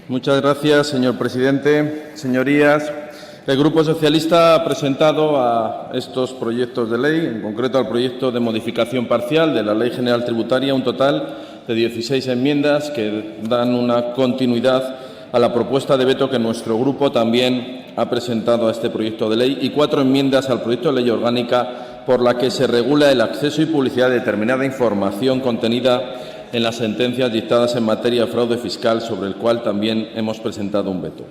Muchas gracias, señor presidente. Señorías, el Grupo Socialista ha presentado a estos proyectos de ley, en concreto al proyecto de modificación parcial de la Ley General Tributaria, un total de 16 enmiendas que dan una continuidad a la propuesta de veto que nuestro Grupo también ha presentado a este proyecto de ley y 4 enmiendas al proyecto de ley orgánica por la que se regula el acceso y publicidad de determinada información contenida en las sentencias dictadas en materia de fraude fiscal, sobre el cual también hemos presentado un veto.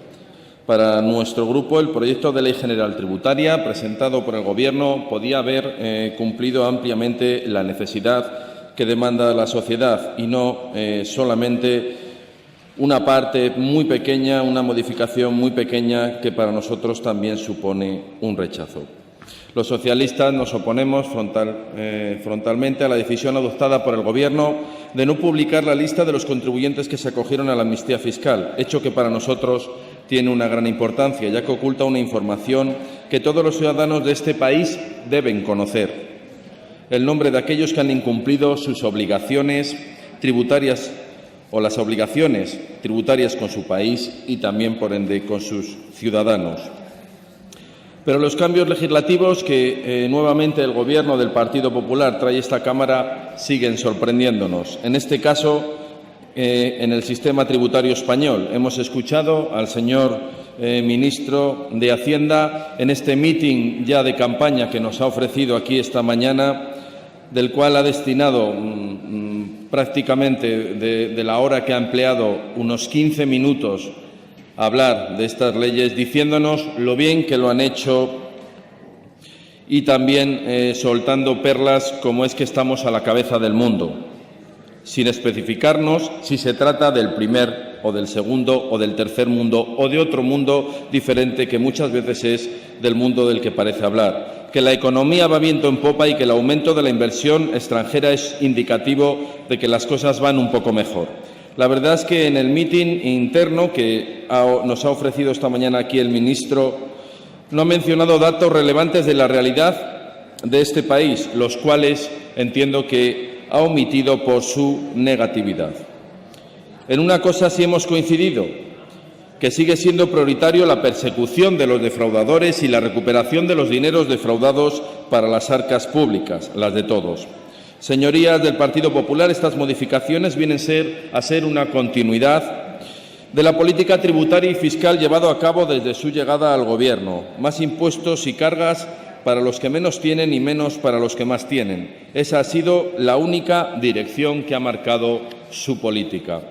Para nuestro Grupo, el proyecto de Ley General Tributaria presentado por el Gobierno podía haber cumplido ampliamente la necesidad que demanda la sociedad y no solamente una parte muy pequeña, una modificación muy pequeña que para nosotros también supone un rechazo. Los socialistas nos oponemos frontalmente a la decisión adoptada por el Gobierno de no publicar la lista de los contribuyentes que se acogieron a la amnistía fiscal, hecho que para nosotros tiene una gran importancia, ya que oculta una información que todos los ciudadanos de este país deben conocer: el nombre de aquellos que han incumplido sus obligaciones tributarias o las obligaciones tributarias con su país y también, por ende, con sus ciudadanos. Pero los cambios legislativos que nuevamente el Gobierno del Partido Popular trae a esta Cámara siguen sorprendiéndonos. En este caso, en el sistema tributario español. Hemos escuchado al señor ministro de Hacienda en este mitin ya de campaña que nos ha ofrecido aquí esta mañana, del cual ha destinado prácticamente de la hora que ha empleado unos 15 minutos a hablar de estas leyes, diciéndonos lo bien que lo han hecho y también soltando perlas como es que estamos a la cabeza del mundo, sin especificarnos si se trata del primer o del segundo o del tercer mundo o de otro mundo diferente que muchas veces es del mundo del que parece hablar, que la economía va viento en popa y que el aumento de la inversión extranjera es indicativo de que las cosas van un poco mejor. La verdad es que en el mitin interno que nos ha ofrecido esta mañana aquí el ministro no ha mencionado datos relevantes de la realidad de este país, los cuales entiendo que ha omitido por su negatividad. En una cosa sí hemos coincidido, que sigue siendo prioritario la persecución de los defraudadores y la recuperación de los dineros defraudados para las arcas públicas, las de todos. Señorías del Partido Popular, estas modificaciones vienen a ser una continuidad de la política tributaria y fiscal llevada a cabo desde su llegada al Gobierno. Más impuestos y cargas para los que menos tienen y menos para los que más tienen. Esa ha sido la única dirección que ha marcado su política.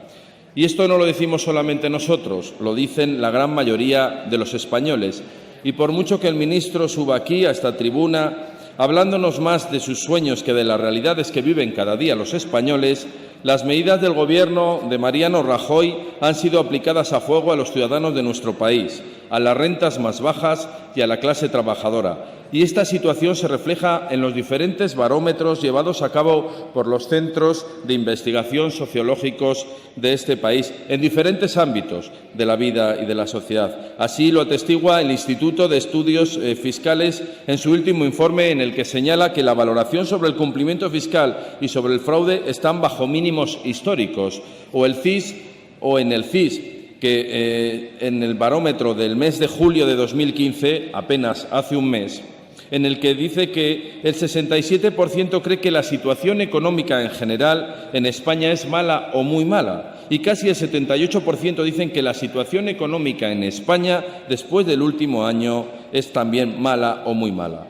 Y esto no lo decimos solamente nosotros, lo dicen la gran mayoría de los españoles. Y por mucho que el ministro suba aquí a esta tribuna hablándonos más de sus sueños que de las realidades que viven cada día los españoles, las medidas del Gobierno de Mariano Rajoy han sido aplicadas a fuego a los ciudadanos de nuestro país, a las rentas más bajas y a la clase trabajadora. Y esta situación se refleja en los diferentes barómetros llevados a cabo por los centros de investigación sociológicos de este país en diferentes ámbitos de la vida y de la sociedad. Así lo atestigua el Instituto de Estudios Fiscales en su último informe, en el que señala que la valoración sobre el cumplimiento fiscal y sobre el fraude están bajo mínimos históricos, o el CIS o en el CIS, que en el barómetro del mes de julio de 2015, apenas hace un mes, en el que dice que el 67% cree que la situación económica en general en España es mala o muy mala, y casi el 78% dicen que la situación económica en España después del último año es también mala o muy mala.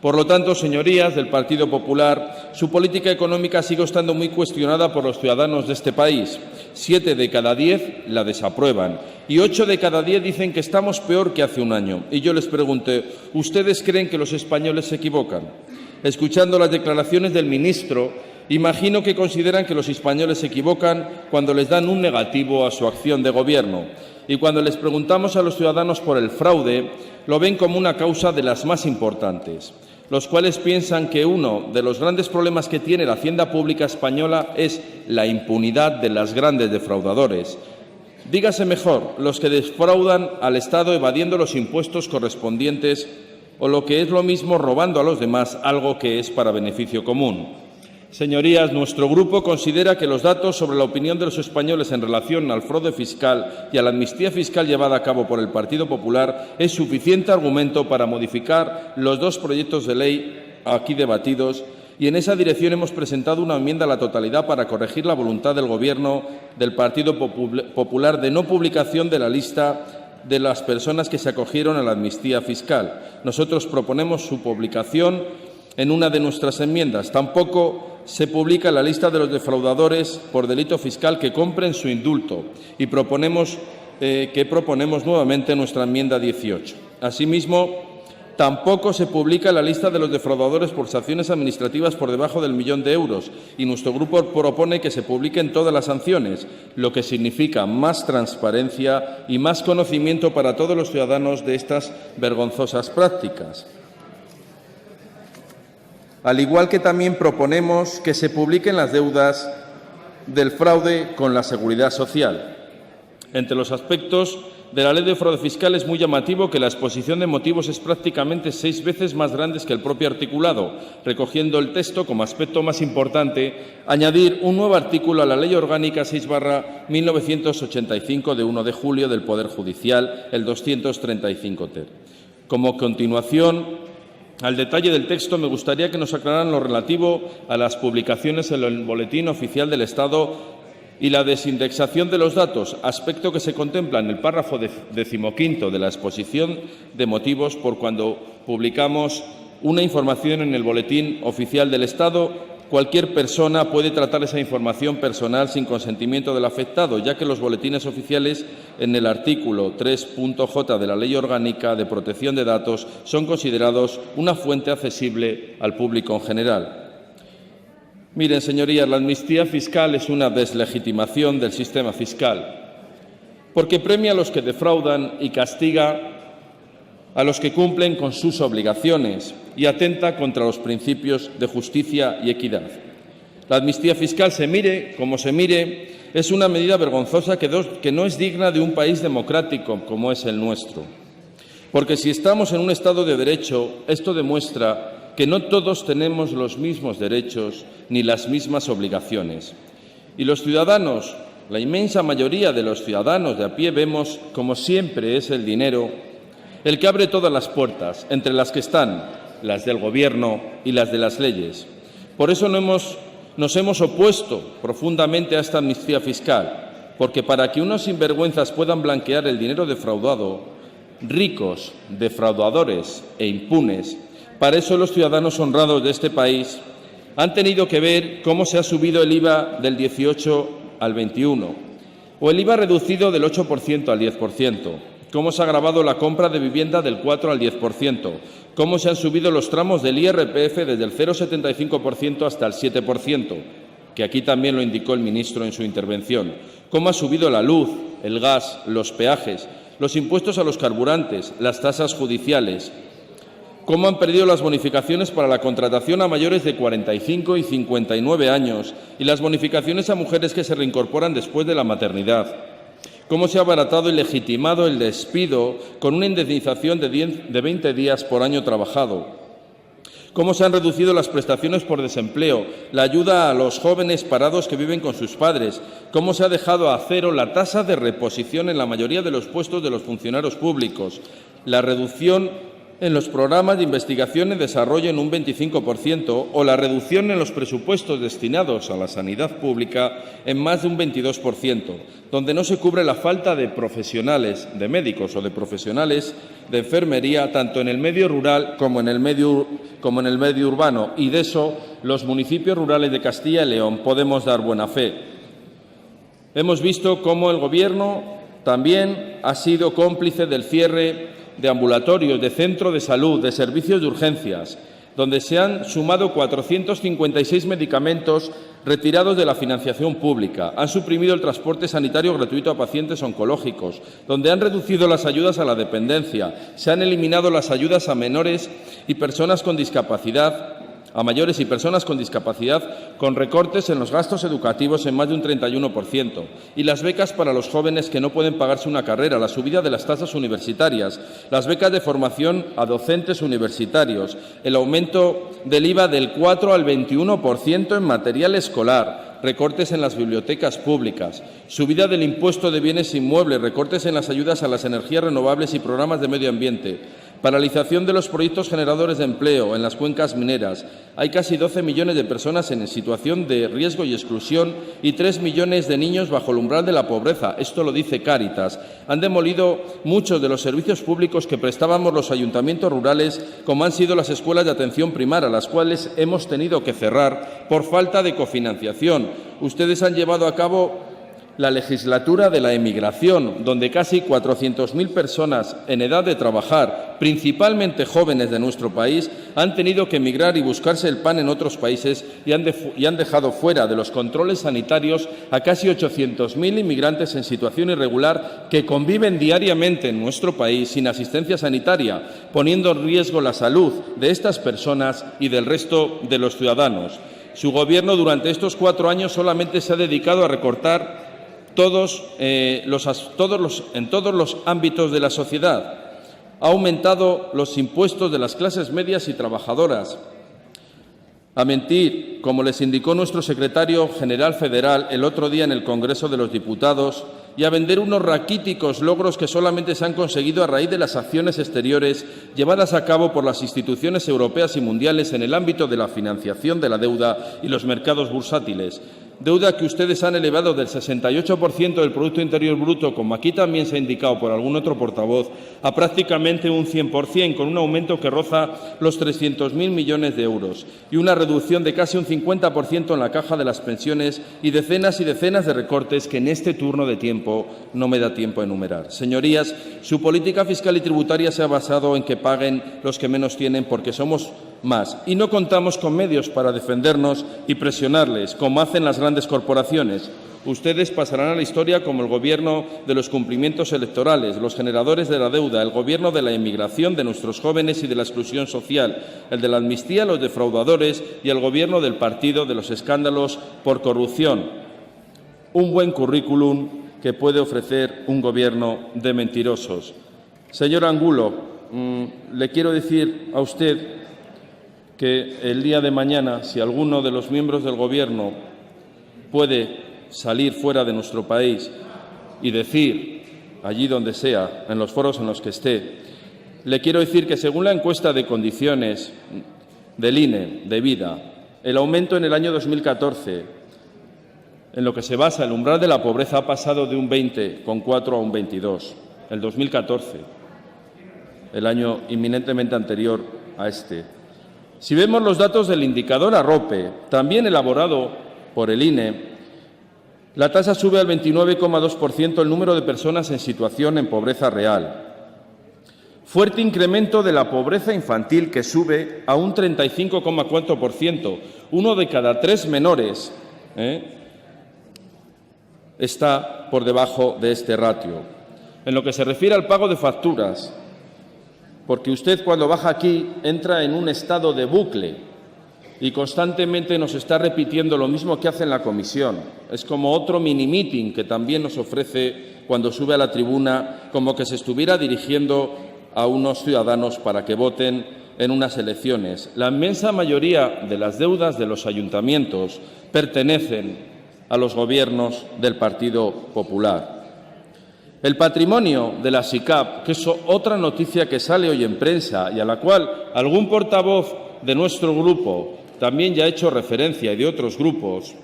Por lo tanto, señorías del Partido Popular, su política económica sigue estando muy cuestionada por los ciudadanos de este país. 7 de cada 10 la desaprueban y 8 de cada 10 dicen que estamos peor que hace un año. Y yo les pregunto, ¿ustedes creen que los españoles se equivocan? Escuchando las declaraciones del ministro, imagino que consideran que los españoles se equivocan cuando les dan un negativo a su acción de gobierno. Y cuando les preguntamos a los ciudadanos por el fraude, lo ven como una causa de las más importantes, los cuales piensan que uno de los grandes problemas que tiene la hacienda pública española es la impunidad de los grandes defraudadores. Dígase mejor, los que defraudan al Estado evadiendo los impuestos correspondientes o, lo que es lo mismo, robando a los demás algo que es para beneficio común. Señorías, nuestro Grupo considera que los datos sobre la opinión de los españoles en relación al fraude fiscal y a la amnistía fiscal llevada a cabo por el Partido Popular es suficiente argumento para modificar los dos proyectos de ley aquí debatidos, y en esa dirección hemos presentado una enmienda a la totalidad para corregir la voluntad del Gobierno del Partido Popular de no publicación de la lista de las personas que se acogieron a la amnistía fiscal. Nosotros proponemos su publicación en una de nuestras enmiendas. Tampoco se publica la lista de los defraudadores por delito fiscal que compren su indulto, y proponemos nuevamente en nuestra enmienda 18. Asimismo, tampoco se publica la lista de los defraudadores por sanciones administrativas por debajo del 1.000.000 de euros, y nuestro Grupo propone que se publiquen todas las sanciones, lo que significa más transparencia y más conocimiento para todos los ciudadanos de estas vergonzosas prácticas. Al igual que también proponemos que se publiquen las deudas del fraude con la Seguridad Social. Entre los aspectos de la Ley de Fraude Fiscal es muy llamativo que la exposición de motivos es prácticamente 6 veces más grande que el propio articulado, recogiendo el texto como aspecto más importante añadir un nuevo artículo a la Ley Orgánica 6/1985 de 1 de julio del Poder Judicial, el 235 ter. Como continuación al detalle del texto, me gustaría que nos aclararan lo relativo a las publicaciones en el Boletín Oficial del Estado y la desindexación de los datos, aspecto que se contempla en el párrafo 15º de la exposición de motivos por cuando publicamos una información en el Boletín Oficial del Estado. Cualquier persona puede tratar esa información personal sin consentimiento del afectado, ya que los boletines oficiales en el artículo 3.j de la Ley Orgánica de Protección de Datos son considerados una fuente accesible al público en general. Miren, señorías, la amnistía fiscal es una deslegitimación del sistema fiscal, porque premia a los que defraudan y castiga a los que cumplen con sus obligaciones y atenta contra los principios de justicia y equidad. La amnistía fiscal, se mire como se mire, es una medida vergonzosa que no es digna de un país democrático como es el nuestro. Porque si estamos en un Estado de Derecho, esto demuestra que no todos tenemos los mismos derechos ni las mismas obligaciones. Y los ciudadanos, la inmensa mayoría de los ciudadanos de a pie, vemos, como siempre, es el dinero el que abre todas las puertas, entre las que están las del Gobierno y las de las leyes. Por eso nos hemos opuesto profundamente a esta amnistía fiscal, porque para que unos sinvergüenzas puedan blanquear el dinero defraudado, ricos, defraudadores e impunes, para eso los ciudadanos honrados de este país han tenido que ver cómo se ha subido el IVA del 18 al 21, o el IVA reducido del 8% al 10%, cómo se ha agravado la compra de vivienda del 4 al 10%, cómo se han subido los tramos del IRPF desde el 0,75% hasta el 7%, que aquí también lo indicó el ministro en su intervención, cómo ha subido la luz, el gas, los peajes, los impuestos a los carburantes, las tasas judiciales, cómo han perdido las bonificaciones para la contratación a mayores de 45 y 59 años y las bonificaciones a mujeres que se reincorporan después de la maternidad, cómo se ha abaratado y legitimado el despido con una indemnización de 20 días por año trabajado, cómo se han reducido las prestaciones por desempleo, la ayuda a los jóvenes parados que viven con sus padres, cómo se ha dejado a cero la tasa de reposición en la mayoría de los puestos de los funcionarios públicos, la reducción en los programas de investigación y desarrollo en un 25% o la reducción en los presupuestos destinados a la sanidad pública en más de un 22%, donde no se cubre la falta de profesionales, de médicos o de profesionales de enfermería, tanto en el medio rural como en el medio urbano, y de eso los municipios rurales de Castilla y León podemos dar buena fe. Hemos visto cómo el Gobierno también ha sido cómplice del cierre de ambulatorios, de centros de salud, de servicios de urgencias, donde se han sumado 456 medicamentos retirados de la financiación pública, han suprimido el transporte sanitario gratuito a pacientes oncológicos, donde han reducido las ayudas a la dependencia, se han eliminado las ayudas a menores y personas con discapacidad, a mayores y personas con discapacidad, con recortes en los gastos educativos en más de un 31%, y las becas para los jóvenes que no pueden pagarse una carrera, la subida de las tasas universitarias, las becas de formación a docentes universitarios, el aumento del IVA del 4 al 21% en material escolar, recortes en las bibliotecas públicas, subida del impuesto de bienes inmuebles, recortes en las ayudas a las energías renovables y programas de medio ambiente, paralización de los proyectos generadores de empleo en las cuencas mineras. Hay casi 12 millones de personas en situación de riesgo y exclusión y 3 millones de niños bajo el umbral de la pobreza. Esto lo dice Cáritas. Han demolido muchos de los servicios públicos que prestábamos los ayuntamientos rurales, como han sido las escuelas de atención primaria, las cuales hemos tenido que cerrar por falta de cofinanciación. Ustedes han llevado a cabo la legislatura de la emigración, donde casi 400.000 personas en edad de trabajar, principalmente jóvenes de nuestro país, han tenido que emigrar y buscarse el pan en otros países y han dejado fuera de los controles sanitarios a casi 800.000 inmigrantes en situación irregular que conviven diariamente en nuestro país sin asistencia sanitaria, poniendo en riesgo la salud de estas personas y del resto de los ciudadanos. Su Gobierno durante estos 4 años solamente se ha dedicado a recortar en todos los ámbitos de la sociedad. Ha aumentado los impuestos de las clases medias y trabajadoras. A mentir, como les indicó nuestro secretario general federal el otro día en el Congreso de los Diputados, y a vender unos raquíticos logros que solamente se han conseguido a raíz de las acciones exteriores llevadas a cabo por las instituciones europeas y mundiales en el ámbito de la financiación de la deuda y los mercados bursátiles. Deuda que ustedes han elevado del 68% del Producto Interior Bruto, como aquí también se ha indicado por algún otro portavoz, a prácticamente un 100%, con un aumento que roza los 300.000 millones de euros y una reducción de casi un 50% en la caja de las pensiones y decenas de recortes que en este turno de tiempo no me da tiempo a enumerar. Señorías, su política fiscal y tributaria se ha basado en que paguen los que menos tienen porque somos más y no contamos con medios para defendernos y presionarles, como hacen las grandes corporaciones. Ustedes pasarán a la historia como el Gobierno de los cumplimientos electorales, los generadores de la deuda, el Gobierno de la emigración de nuestros jóvenes y de la exclusión social, el de la amnistía a los defraudadores y el Gobierno del partido de los escándalos por corrupción. Un buen currículum que puede ofrecer un Gobierno de mentirosos. Señor Angulo, le quiero decir a usted que el día de mañana, si alguno de los miembros del Gobierno puede salir fuera de nuestro país y decir, allí donde sea, en los foros en los que esté, le quiero decir que según la encuesta de condiciones del INE de vida, el aumento en el año 2014, en lo que se basa el umbral de la pobreza, ha pasado de un 20,4 a un 22. El 2014, el año inminentemente anterior a este. Si vemos los datos del indicador AROPE, también elaborado por el INE, la tasa sube al 29,2% el número de personas en situación en pobreza real. Fuerte incremento de la pobreza infantil, que sube a un 35,4%. 1 de cada 3 menores está por debajo de este ratio. En lo que se refiere al pago de facturas, porque usted cuando baja aquí entra en un estado de bucle y constantemente nos está repitiendo lo mismo que hace en la comisión. Es como otro mini-meeting que también nos ofrece cuando sube a la tribuna, como que se estuviera dirigiendo a unos ciudadanos para que voten en unas elecciones. La inmensa mayoría de las deudas de los ayuntamientos pertenecen a los gobiernos del Partido Popular. El patrimonio de la SICAP, que es otra noticia que sale hoy en prensa y a la cual algún portavoz de nuestro grupo también ya ha hecho referencia y de otros grupos,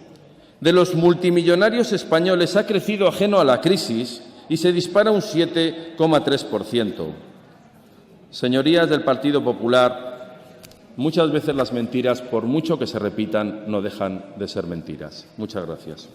de los multimillonarios españoles ha crecido ajeno a la crisis y se dispara un 7,3%. Señorías del Partido Popular, muchas veces las mentiras, por mucho que se repitan, no dejan de ser mentiras. Muchas gracias.